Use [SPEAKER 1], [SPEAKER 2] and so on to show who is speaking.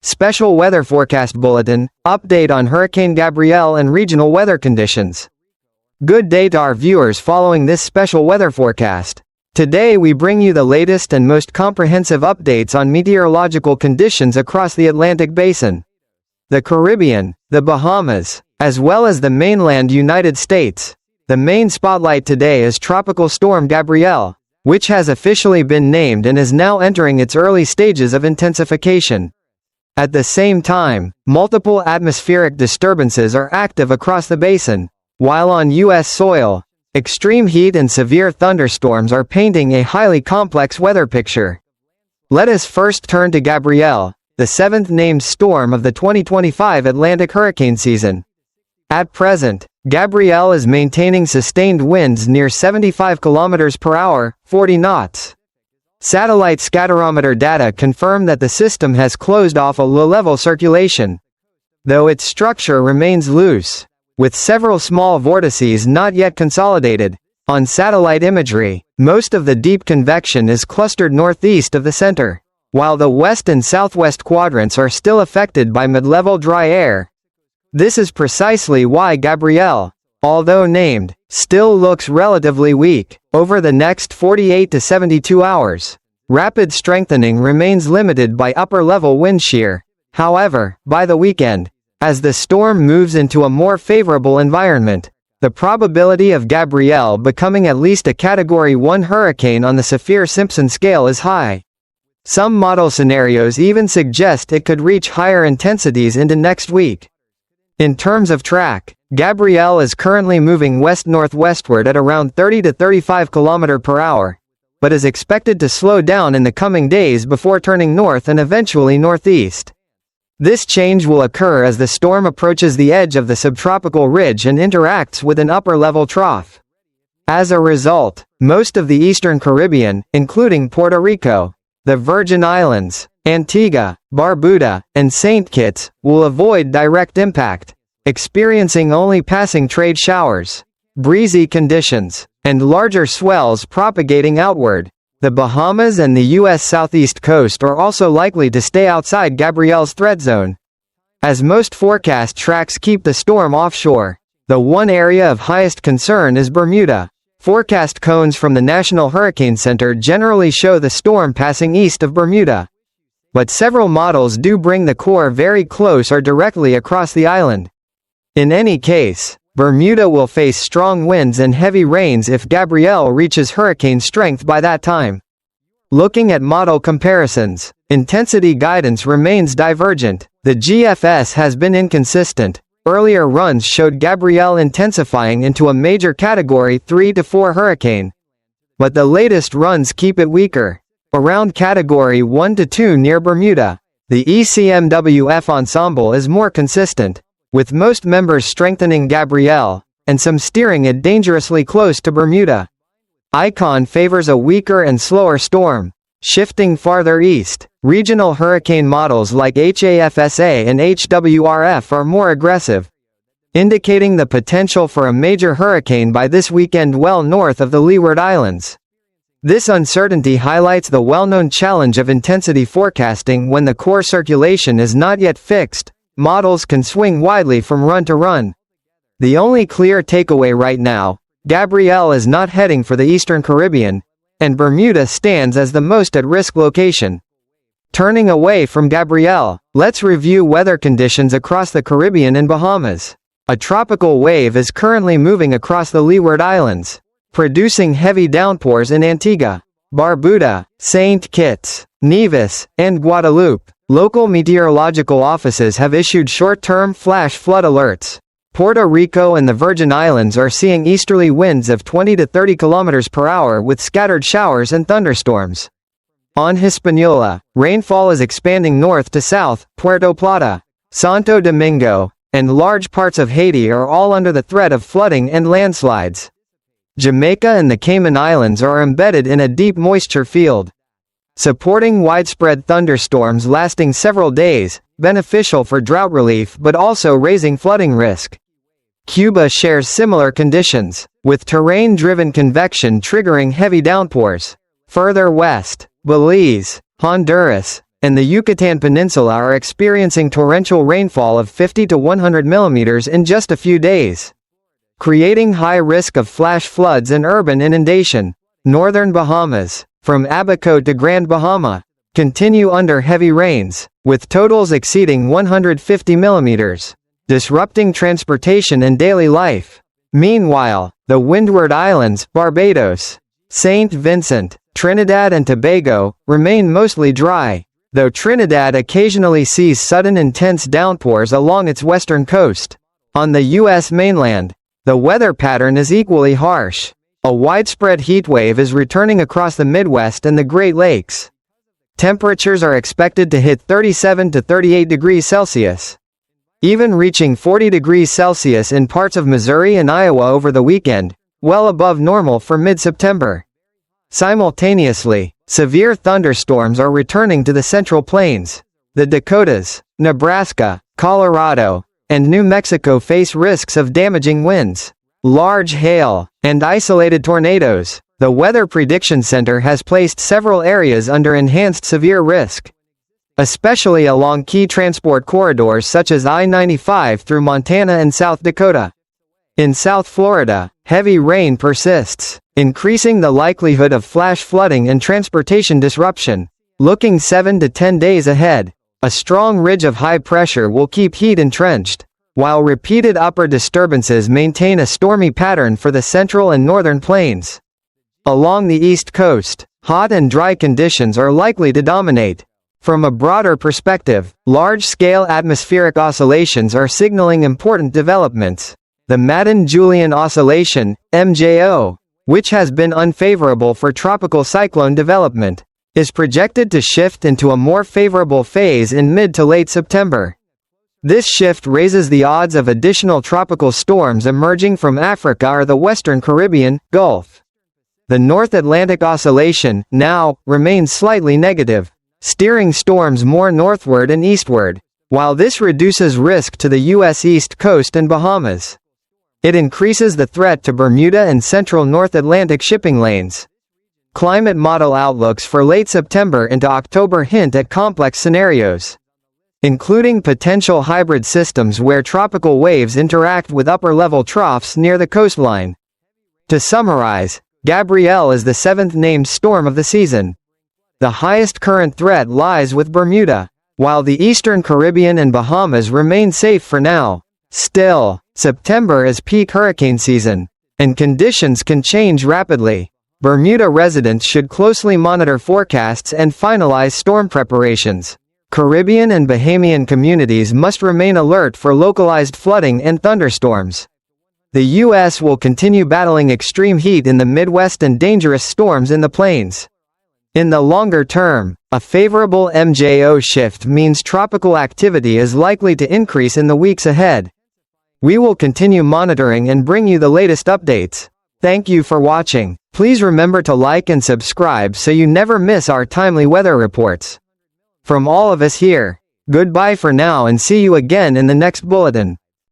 [SPEAKER 1] Special Weather Forecast Bulletin, update on Hurricane Gabrielle and regional weather conditions. Good day to our viewers following this special weather forecast. Today we bring you the latest and most comprehensive updates on meteorological conditions across the Atlantic Basin, the Caribbean, the Bahamas, as well as the mainland United States. The main spotlight today is Tropical Storm Gabrielle, which has officially been named and is now entering its early stages of intensification. At the same time, multiple atmospheric disturbances are active across the basin, while on U.S. soil, extreme heat and severe thunderstorms are painting a highly complex weather picture. Let us first turn to Gabrielle, the seventh named storm of the 2025 Atlantic hurricane season. At present, Gabrielle is maintaining sustained winds near 75 km per hour, 40 knots. Satellite scatterometer data confirm that the system has closed off a low-level circulation, though its structure remains loose, with several small vortices not yet consolidated. On satellite imagery, most of the deep convection is clustered northeast of the center, while the west and southwest quadrants are still affected by mid-level dry air. This is precisely why Gabrielle, although named, still looks relatively weak. Over the next 48 to 72 hours, rapid strengthening remains limited by upper-level wind shear. However, by the weekend, as the storm moves into a more favorable environment, the probability of Gabrielle becoming at least a Category 1 hurricane on the Saffir-Simpson scale is high. Some model scenarios even suggest it could reach higher intensities into next week. In terms of track, Gabrielle is currently moving west-northwestward at around 30 to 35 km per hour, but is expected to slow down in the coming days before turning north and eventually northeast. This change will occur as the storm approaches the edge of the subtropical ridge and interacts with an upper-level trough. As a result, most of the eastern Caribbean, including Puerto Rico, the Virgin Islands, Antigua, Barbuda, and Saint Kitts, will avoid direct impact, experiencing only passing trade showers, breezy conditions, and larger swells propagating outward. The Bahamas and the U.S. southeast coast are also likely to stay outside Gabrielle's threat zone, as most forecast tracks keep the storm offshore. The one area of highest concern is Bermuda. Forecast cones from the National Hurricane Center generally show the storm passing east of Bermuda, but several models do bring the core very close or directly across the island. In any case, Bermuda will face strong winds and heavy rains if Gabrielle reaches hurricane strength by that time. Looking at model comparisons, intensity guidance remains divergent. The GFS has been inconsistent. Earlier runs showed Gabrielle intensifying into a major Category 3 to 4 hurricane, but the latest runs keep it weaker, around Category 1 to 2 near Bermuda. The ECMWF ensemble is more consistent, with most members strengthening Gabrielle, and some steering it dangerously close to Bermuda. ICON favors a weaker and slower storm, shifting farther east. Regional hurricane models like HAFSA and HWRF are more aggressive, indicating the potential for a major hurricane by this weekend well north of the Leeward Islands. This uncertainty highlights the well-known challenge of intensity forecasting when the core circulation is not yet fixed. Models can swing widely from run to run. The only clear takeaway right now, Gabrielle is not heading for the eastern Caribbean, and Bermuda stands as the most at-risk location. Turning away from Gabrielle, let's review weather conditions across the Caribbean and Bahamas. A tropical wave is currently moving across the Leeward Islands, producing heavy downpours in Antigua, Barbuda, Saint Kitts, Nevis, and Guadeloupe. Local meteorological offices have issued short-term flash flood alerts. Puerto Rico and the Virgin Islands are seeing easterly winds of 20 to 30 km per hour with scattered showers and thunderstorms. On Hispaniola, rainfall is expanding north to south. Puerto Plata, Santo Domingo, and large parts of Haiti are all under the threat of flooding and landslides. Jamaica and the Cayman Islands are embedded in a deep moisture field, supporting widespread thunderstorms lasting several days, beneficial for drought relief but also raising flooding risk. Cuba shares similar conditions, with terrain-driven convection triggering heavy downpours. Further west, Belize, Honduras, and the Yucatan Peninsula are experiencing torrential rainfall of 50 to 100 millimeters in just a few days, creating high risk of flash floods and urban inundation. Northern Bahamas, from Abaco to Grand Bahama, continue under heavy rains, with totals exceeding 150 millimeters, disrupting transportation and daily life. Meanwhile, the Windward Islands, Barbados, St. Vincent, Trinidad and Tobago, remain mostly dry, though Trinidad occasionally sees sudden intense downpours along its western coast. On the U.S. mainland, the weather pattern is equally harsh. A widespread heat wave is returning across the Midwest and the Great Lakes. Temperatures are expected to hit 37 to 38 degrees Celsius, even reaching 40 degrees Celsius in parts of Missouri and Iowa over the weekend, well above normal for mid-September. Simultaneously, severe thunderstorms are returning to the Central Plains. The Dakotas, Nebraska, Colorado, and New Mexico face risks of damaging winds, large hail, and isolated tornadoes. The Weather Prediction Center has placed several areas under enhanced severe risk, especially along key transport corridors such as I-95 through Montana and South Dakota. In South Florida, heavy rain persists, increasing the likelihood of flash flooding and transportation disruption. Looking 7 to 10 days ahead, a strong ridge of high pressure will keep heat entrenched, while repeated upper disturbances maintain a stormy pattern for the central and northern plains. Along the east coast, hot and dry conditions are likely to dominate. From a broader perspective, large-scale atmospheric oscillations are signaling important developments. The Madden-Julian Oscillation, MJO, which has been unfavorable for tropical cyclone development, is projected to shift into a more favorable phase in mid to late September. This shift raises the odds of additional tropical storms emerging from Africa or the Western Caribbean, Gulf. The North Atlantic Oscillation, now, remains slightly negative, steering storms more northward and eastward. While this reduces risk to the U.S. East Coast and Bahamas, it increases the threat to Bermuda and central North Atlantic shipping lanes. Climate model outlooks for late September into October hint at complex scenarios, including potential hybrid systems where tropical waves interact with upper-level troughs near the coastline. To summarize, Gabrielle is the seventh named storm of the season. The highest current threat lies with Bermuda, while the eastern Caribbean and Bahamas remain safe for now. Still, September is peak hurricane season, and conditions can change rapidly. Bermuda residents should closely monitor forecasts and finalize storm preparations. Caribbean and Bahamian communities must remain alert for localized flooding and thunderstorms. The U.S. will continue battling extreme heat in the Midwest and dangerous storms in the plains. In the longer term, a favorable MJO shift means tropical activity is likely to increase in the weeks ahead. We will continue monitoring and bring you the latest updates. Thank you for watching. Please remember to like and subscribe so you never miss our timely weather reports. From all of us here, goodbye for now and see you again in the next bulletin.